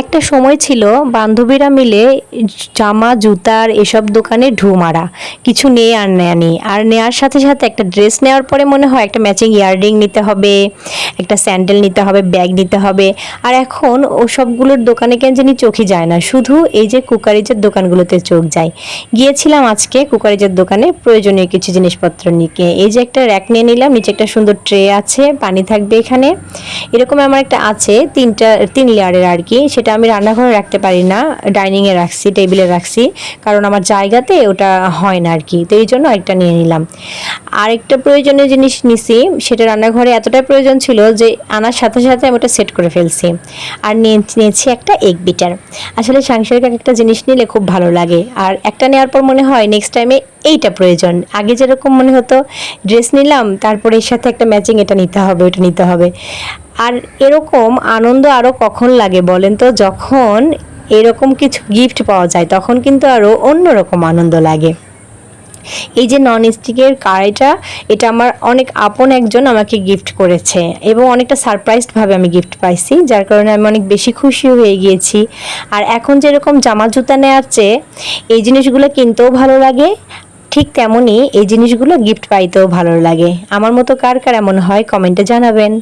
একটা সময় ছিল বান্ধবীরা মিলে জামা জুতার এসব দোকানে ঢু মারা, কিছু নেই আর নেয়া নেই, আর নেওয়ার সাথে সাথে একটা ড্রেস নেওয়ার পরে মনে হয় একটা ম্যাচিং ইয়াররিং নিতে হবে, একটা স্যান্ডেল নিতে হবে, ব্যাগ নিতে হবে। আর এখন ওসবগুলোর দোকানে কেন জানি চোখই যায় না, শুধু এই যে কুকারিজের দোকানগুলোতে চোখ যায়। গিয়েছিলাম আজকে কুকারিজের দোকানে প্রয়োজনীয় কিছু জিনিসপত্র নিয়ে। এই যে একটা র্যাক নিয়ে নিলাম, নিচে একটা সুন্দর ট্রে আছে, পানি থাকবে এখানে। এরকম আমার একটা আছে 3 লেয়ারের আর কি, সেটা আমি রান্নাঘরে রাখতে পারি না, ডাইনিংয়ে রাখছি, টেবিলে রাখছি, কারণ আমার জায়গাতে ওটা হয় না আর কি, তো এই জন্য একটা নিয়ে নিলাম। আরেকটা প্রয়োজনীয় জিনিস নিছি, সেটা রান্নাঘরে এতটাই প্রয়োজন ছিল যে আনার সাথে সাথে আমি ওটা সেট করে ফেলছি। আর নিয়েছি একটা এগ বিটার। আসলে সাংসারিক একটা জিনিস নিলে খুব ভালো লাগে, আর একটা নেওয়ার পর মনে হয় নেক্সট টাইমে এইটা প্রয়োজন। আগে যেরকম মনে হতো ড্রেস নিলাম, তারপরে এর সাথে একটা ম্যাচিং এটা নিতে হবে, ওটা নিতে হবে। আর এরকম আনন্দ আরও কখন লাগে বলেন তো, যখন এরকম কিছু গিফট পাওয়া যায় তখন কিন্তু আরও অন্যরকম আনন্দ লাগে। এই যে নন স্টিকের কড়াইটা, এটা আমার অনেক আপন একজন আমাকে গিফট করেছে, এবং অনেকটা সারপ্রাইজডভাবে আমি গিফট পাইছি, যার কারণে আমি অনেক বেশি খুশি হয়ে গিয়েছি। আর এখন যেরকম জামা জুতা নেওয়ার চেয়ে এই জিনিসগুলো কিনতেও ভালো লাগে, ঠিক তেমনই এই জিনিসগুলো গিফট পাইতেও ভালো লাগে। আমার মতো কার কার এমন হয় কমেন্টে জানাবেন।